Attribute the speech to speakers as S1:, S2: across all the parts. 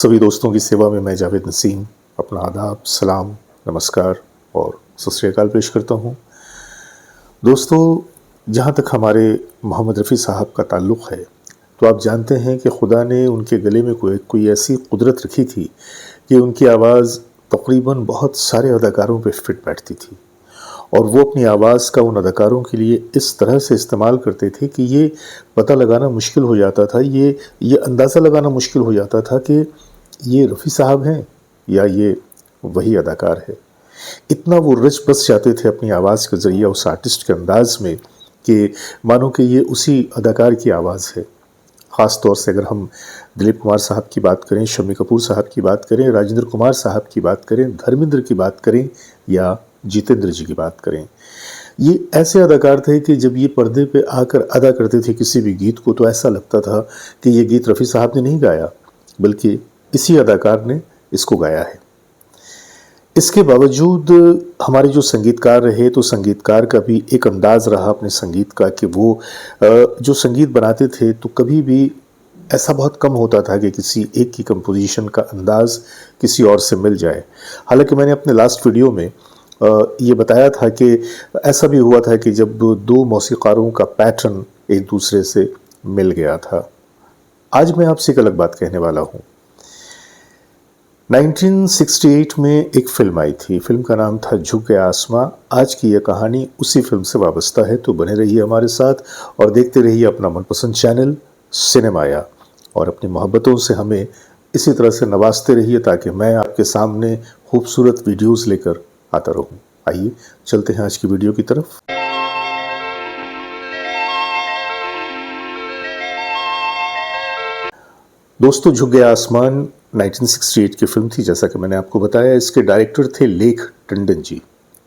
S1: सभी दोस्तों की सेवा में मैं जावेद नसीम अपना आदाब, सलाम, नमस्कार और सत श्री अकाल पेश करता हूँ। दोस्तों, जहाँ तक हमारे मोहम्मद रफ़ी साहब का ताल्लुक़ है, तो आप जानते हैं कि खुदा ने उनके गले में कोई ऐसी कुदरत रखी थी कि उनकी आवाज़ तकरीबन बहुत सारे अदाकारों पे फिट बैठती थी और वो अपनी आवाज़ का उन अदाकारों के लिए इस तरह से इस्तेमाल करते थे कि ये पता लगाना मुश्किल हो जाता था, ये अंदाज़ा लगाना मुश्किल हो जाता था कि ये रफ़ी साहब हैं या ये वही अदाकार है। इतना वो रच बस जाते थे अपनी आवाज़ के ज़रिए उस आर्टिस्ट के अंदाज़ में कि मानो कि ये उसी अदाकार की आवाज़ है। ख़ास तौर से अगर हम दिलीप कुमार साहब की बात करें, शम्मी कपूर साहब की बात करें, राजेंद्र कुमार साहब की बात करें, धर्मेंद्र की बात करें या जितेंद्र जी की बात करें, ये ऐसे अदाकार थे कि जब ये पर्दे पे आकर अदा करते थे किसी भी गीत को, तो ऐसा लगता था कि ये गीत रफ़ी साहब ने नहीं गाया, बल्कि इसी अदाकार ने इसको गाया है। इसके बावजूद हमारे जो संगीतकार रहे, तो संगीतकार का भी एक अंदाज़ रहा अपने संगीत का कि वो जो संगीत बनाते थे, तो कभी भी ऐसा बहुत कम होता था कि किसी एक की कंपोजिशन का अंदाज़ किसी और से मिल जाए। हालांकि मैंने अपने लास्ट वीडियो में ये बताया था कि ऐसा भी हुआ था कि जब दो मौसीक़ारों का पैटर्न एक दूसरे से मिल गया था। आज मैं आपसे एक अलग बात कहने वाला हूँ। 1968 में एक फ़िल्म आई थी। फ़िल्म का नाम था झुक गया आसमां। आज की यह कहानी उसी फ़िल्म से वाबस्ता है, तो बने रहिए हमारे साथ और देखते रहिए अपना मनपसंद चैनल सिनेमाया और अपनी मोहब्बतों से हमें इसी तरह से नवाजते रहिए ताकि मैं आपके सामने खूबसूरत वीडियोज़ लेकर आता रहूँ। आइए चलते हैं आज की वीडियो की तरफ। दोस्तों, झुक गया आसमान 1968 की फिल्म थी, जैसा कि मैंने आपको बताया। इसके डायरेक्टर थे लेख टंडन जी।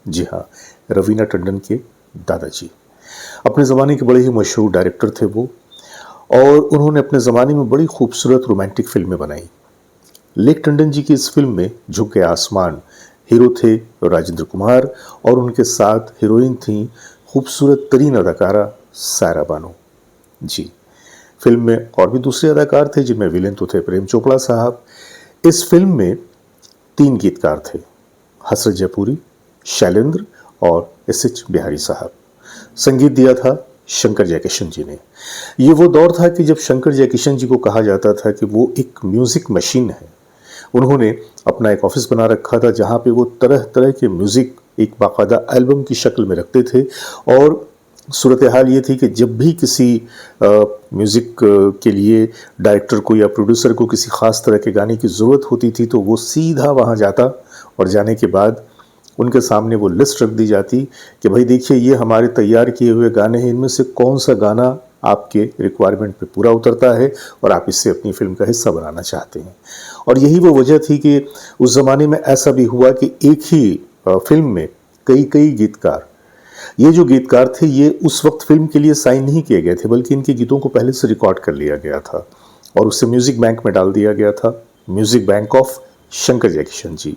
S1: जी हाँ, रवीना टंडन के दादाजी। अपने ज़माने के बड़े ही मशहूर डायरेक्टर थे वो, और उन्होंने अपने ज़माने में बड़ी खूबसूरत रोमांटिक फिल्में बनाई। लेख टंडन जी की इस फिल्म में झुक गया आसमान, हीरो थे राजेंद्र कुमार और उनके साथ हीरोइन थी खूबसूरत तरीन अदाकारा सायरा बानो जी। फिल्म में और भी दूसरे अदाकार थे, जिनमें विलेन तो थे प्रेम चोपड़ा साहब। इस फिल्म में 3 गीतकार थे, हसरत जयपुरी, शैलेंद्र और एस.एच. बिहारी साहब। संगीत दिया था शंकर जयकिशन जी ने। ये वो दौर था कि जब शंकर जयकिशन जी को कहा जाता था कि वो एक म्यूज़िक मशीन है। उन्होंने अपना एक ऑफिस बना रखा था जहाँ पे वो तरह तरह के म्यूज़िक एक बाकायदा एल्बम की शक्ल में रखते थे, और सूरत हाल ये थी कि जब भी किसी म्यूज़िक के लिए डायरेक्टर को या प्रोड्यूसर को किसी ख़ास तरह के गाने की ज़रूरत होती थी, तो वो सीधा वहाँ जाता और जाने के बाद उनके सामने वो लिस्ट रख दी जाती कि भाई देखिए, ये हमारे तैयार किए हुए गाने हैं, इनमें से कौन सा गाना आपके रिक्वायरमेंट पे पूरा उतरता है और आप इससे अपनी फिल्म का हिस्सा बनाना चाहते हैं। और यही वो वजह थी कि उस ज़माने में ऐसा भी हुआ कि एक ही फिल्म में कई कई गीतकार, ये जो गीतकार थे ये उस वक्त फिल्म के लिए साइन नहीं किए गए थे, बल्कि इनके गीतों को पहले से रिकॉर्ड कर लिया गया था और उसे म्यूज़िक बैंक में डाल दिया गया था, music bank of Shankar Jaikishan ji.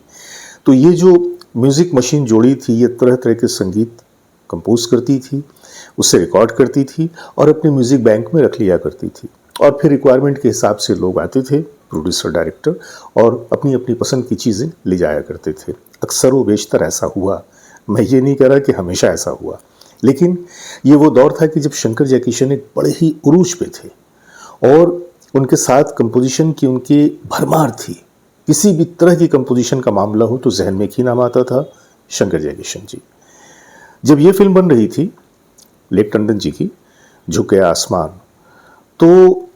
S1: तो ये जो म्यूज़िक मशीन जोड़ी थी, ये तरह तरह के संगीत कंपोज करती थी, उससे रिकॉर्ड करती थी और अपने म्यूज़िक बैंक में रख लिया करती थी, और फिर रिक्वायरमेंट के हिसाब से लोग आते थे, प्रोड्यूसर डायरेक्टर, और अपनी अपनी पसंद की चीज़ें ले जाया करते थे। अक्सर व बेशतर ऐसा हुआ। मैं ये नहीं कह रहा कि हमेशा ऐसा हुआ, लेकिन ये वो दौर था कि जब शंकर जयकिशन एक बड़े ही उरूज पे थे और उनके साथ कंपोजिशन की उनकी भरमार थी। किसी भी तरह की कंपोजिशन का मामला हो तो जहन में एक ही नाम आता था, शंकर जयकिशन जी। जब ये फिल्म बन रही थी लेख टंडन जी की, झुक गया आसमान, तो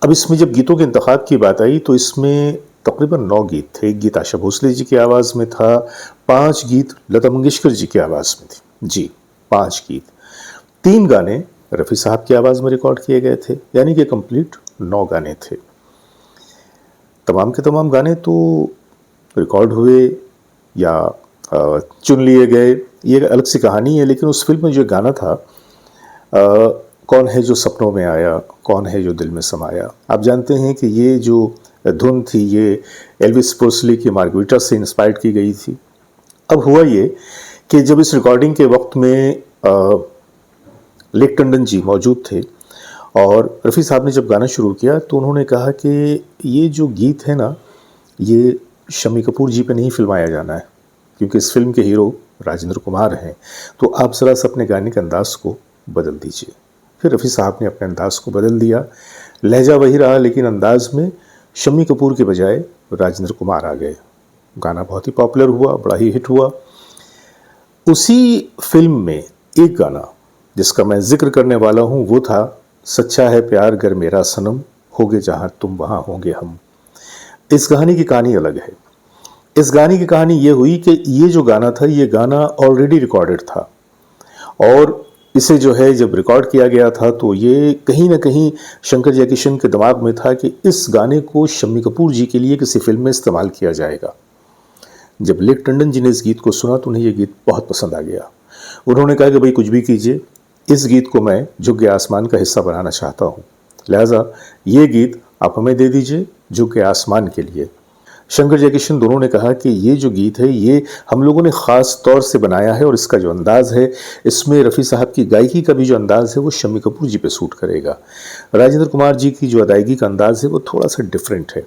S1: अब इसमें जब गीतों के इंतखाब की बात आई तो इसमें तकरीबन 9 गीत थे। एक गीत आशा भोसले जी की आवाज़ में था, 5 गीत लता मंगेशकर जी की आवाज़ में थे जी, 5 गीत। 3 गाने रफ़ी साहब की आवाज़ में रिकॉर्ड किए गए थे, यानी कि कंप्लीट 9 गाने थे। तमाम के तमाम गाने तो रिकॉर्ड हुए या चुन लिए गए, ये अलग सी कहानी है, लेकिन उस फिल्म में जो गाना था, कौन है जो सपनों में आया, कौन है जो दिल में समाया, आप जानते हैं कि ये जो धुन थी ये एल्विस प्रेस्ली की मार्गरिटा से इंस्पायर्ड की गई थी। अब हुआ ये कि जब इस रिकॉर्डिंग के वक्त में लेख टंडन जी मौजूद थे और रफ़ी साहब ने जब गाना शुरू किया तो उन्होंने कहा कि ये जो गीत है ना, ये शम्मी कपूर जी पे नहीं फिल्माया जाना है, क्योंकि इस फिल्म के हीरो राजेंद्र कुमार हैं, तो आप ज़रा सा अपने गाने के अंदाज़ को बदल दीजिए। फिर रफ़ी साहब ने अपने अंदाज़ को बदल दिया, लहजा वही रहा लेकिन अंदाज़ में शम्मी कपूर के बजाय राजेंद्र कुमार आ गए। गाना बहुत ही पॉपुलर हुआ, बड़ा ही हिट हुआ। उसी फिल्म में एक गाना जिसका मैं जिक्र करने वाला हूँ वो था सच्चा है प्यार गर मेरा सनम, होगे जहाँ तुम वहाँ होंगे हम। इस गाने की कहानी अलग है। इस गाने की कहानी ये हुई कि ये जो गाना था, ये गाना ऑलरेडी रिकॉर्डेड था और इसे जो है जब रिकॉर्ड किया गया था तो ये कहीं ना कहीं शंकर जयकिशन के दिमाग में था कि इस गाने को शम्मी कपूर जी के लिए किसी फिल्म में इस्तेमाल किया जाएगा। जब लेक टंडन जी ने इस गीत को सुना तो उन्हें ये गीत बहुत पसंद आ गया। उन्होंने कहा कि भाई कुछ भी कीजिए, इस गीत को मैं झुक गया आसमान का हिस्सा बनाना चाहता हूँ, लिहाजा ये गीत आप हमें दे दीजिए झुक गया आसमान के लिए। शंकर जयकिशन दोनों ने कहा कि ये जो गीत है ये हम लोगों ने ख़ास तौर से बनाया है और इसका जो अंदाज़ है, इसमें रफ़ी साहब की गायकी का भी जो अंदाज़ है वो शम्मी कपूर जी पे सूट करेगा। राजेंद्र कुमार जी की जो अदायगी का अंदाज़ है वो थोड़ा सा डिफरेंट है,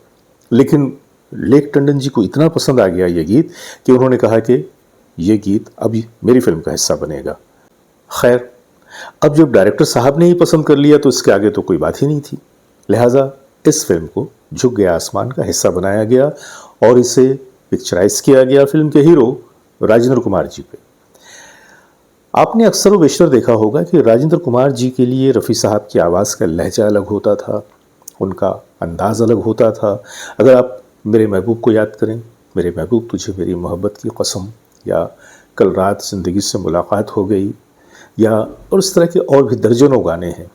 S1: लेकिन लेक टंडन जी को इतना पसंद आ गया ये गीत कि उन्होंने कहा कि ये गीत अभी मेरी फिल्म का हिस्सा बनेगा। खैर, अब जब डायरेक्टर साहब ने ही पसंद कर लिया तो इसके आगे तो कोई बात ही नहीं थी, लिहाजा इस फिल्म को झुक गया आसमान का हिस्सा बनाया गया और इसे पिक्चराइज किया गया फिल्म के हीरो राजेंद्र कुमार जी पे। आपने अक्सर व बेशतर देखा होगा कि राजेंद्र कुमार जी के लिए रफ़ी साहब की आवाज़ का लहजा अलग होता था, उनका अंदाज़ अलग होता था। अगर आप मेरे महबूब को याद करें, मेरे महबूब तुझे मेरी मोहब्बत की कसम, या कल रात ज़िंदगी से मुलाकात हो गई, या और इस तरह के और भी दर्जनों गाने हैं,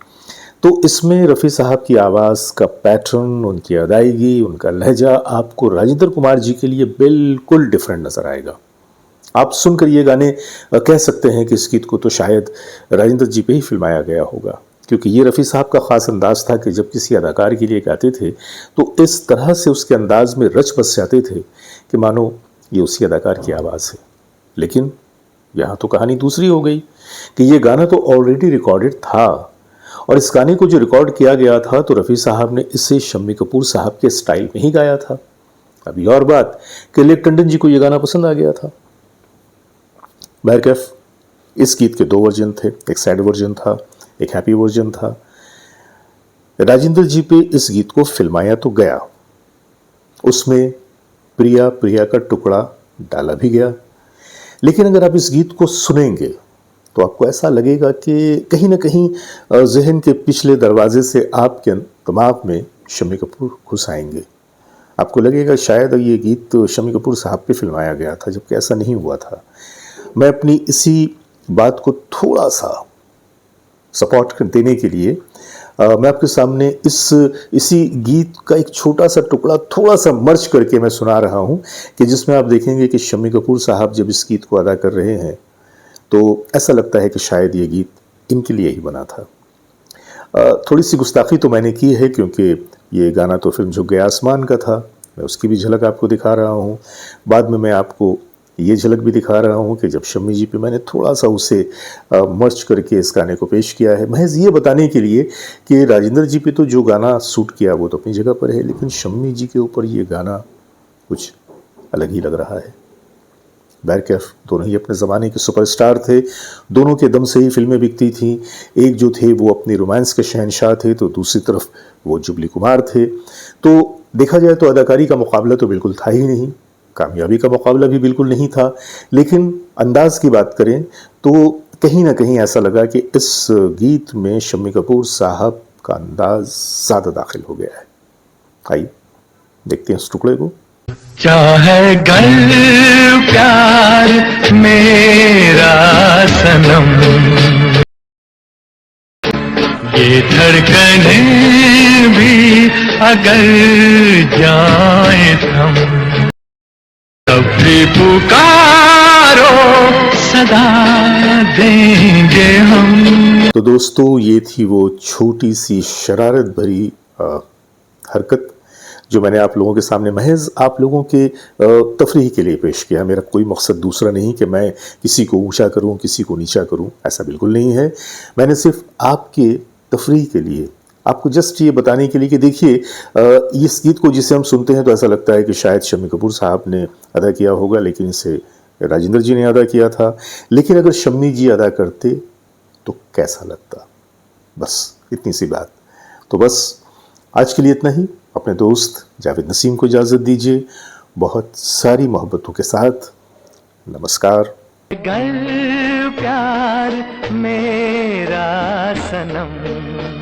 S1: तो इसमें रफ़ी साहब की आवाज़ का पैटर्न, उनकी अदायगी, उनका लहजा आपको राजेंद्र कुमार जी के लिए बिल्कुल डिफरेंट नज़र आएगा। आप सुनकर ये गाने कह सकते हैं कि इस गीत को तो शायद राजेंद्र जी पे ही फिल्माया गया होगा, क्योंकि ये रफ़ी साहब का ख़ास अंदाज़ था कि जब किसी अदाकार के लिए गाते थे तो इस तरह से उसके अंदाज़ में रच बस जाते थे कि मानो ये उसी अदाकार की आवाज़ है। लेकिन यहाँ तो कहानी दूसरी हो गई कि ये गाना तो ऑलरेडी रिकॉर्डेड था और इस गाने को जो रिकॉर्ड किया गया था तो रफ़ी साहब ने इसे शम्मी कपूर साहब के स्टाइल में ही गाया था। अभी और बात कि लेक टंडन जी को ये गाना पसंद आ गया था। बहरकैफ इस गीत के दो वर्जन थे, एक सैड वर्जन था, एक हैप्पी वर्जन था। राजेंद्र जी पे इस गीत को फिल्माया तो गया, उसमें प्रिया प्रिया का टुकड़ा डाला भी गया, लेकिन अगर आप इस गीत को सुनेंगे तो आपको ऐसा लगेगा कि कहीं ना कहीं जहन के पिछले दरवाजे से आपके दिमाग में शम्मी कपूर घुस आएंगे। आपको लगेगा शायद ये गीत तो शम्मी कपूर साहब पे फिल्माया गया था, जबकि ऐसा नहीं हुआ था। मैं अपनी इसी बात को थोड़ा सा सपोर्ट देने के लिए मैं आपके सामने इसी गीत का एक छोटा सा टुकड़ा थोड़ा सा मर्ज करके मैं सुना रहा हूँ कि जिसमें आप देखेंगे कि शम्मी कपूर साहब जब इस गीत को अदा कर रहे हैं तो ऐसा लगता है कि शायद ये गीत इनके लिए ही बना था। थोड़ी सी गुस्ताखी तो मैंने की है क्योंकि ये गाना तो फिल्म झुक गया आसमान का था, मैं उसकी भी झलक आपको दिखा रहा हूँ। बाद में मैं आपको ये झलक भी दिखा रहा हूँ कि जब शम्मी जी पे मैंने थोड़ा सा उसे मर्ज करके इस गाने को पेश किया है, महज ये बताने के लिए कि राजेंद्र जी पे तो जो गाना सूट किया वो तो अपनी जगह पर है, लेकिन शम्मी जी के ऊपर ये गाना कुछ अलग ही लग रहा है। बहरकैफ दोनों ही अपने ज़माने के सुपरस्टार थे, दोनों के दम से ही फिल्में बिकती थीं। एक जो थे वो अपनी रोमांस के शहंशाह थे तो दूसरी तरफ वो जुबली कुमार थे। तो देखा जाए तो अदाकारी का मुकाबला तो बिल्कुल था ही नहीं, कामयाबी का मुकाबला भी बिल्कुल नहीं था, लेकिन अंदाज़ की बात करें तो कहीं ना कहीं ऐसा लगा कि इस गीत में शम्मी कपूर साहब का अंदाज़ ज़्यादा दाखिल हो गया है। आइए देखते हैं इस टुकड़े को।
S2: चाहे घर प्यार मेरा सनम, ये धड़कने भी अगर जाए थम, तब भी पुकारो सदा देंगे हम।
S1: तो दोस्तों ये थी वो छोटी सी शरारत भरी हरकत जो मैंने आप लोगों के सामने महज आप लोगों के तफरीह के लिए पेश किया। मेरा कोई मकसद दूसरा नहीं कि मैं किसी को ऊंचा करूं, किसी को नीचा करूं, ऐसा बिल्कुल नहीं है। मैंने सिर्फ आपके तफरीह के लिए, आपको जस्ट ये बताने के लिए कि देखिए इस गीत को जिसे हम सुनते हैं तो ऐसा लगता है कि शायद शम्मी कपूर साहब ने अदा किया होगा, लेकिन इसे राजेंद्र जी ने अदा किया था। लेकिन अगर शम्मी जी अदा करते तो कैसा लगता, बस इतनी सी बात। तो बस आज के लिए इतना ही। अपने दोस्त जावेद नसीम को इजाज़त दीजिए, बहुत सारी मोहब्बतों के साथ। नमस्कार।
S2: गर प्यार मेरा सनम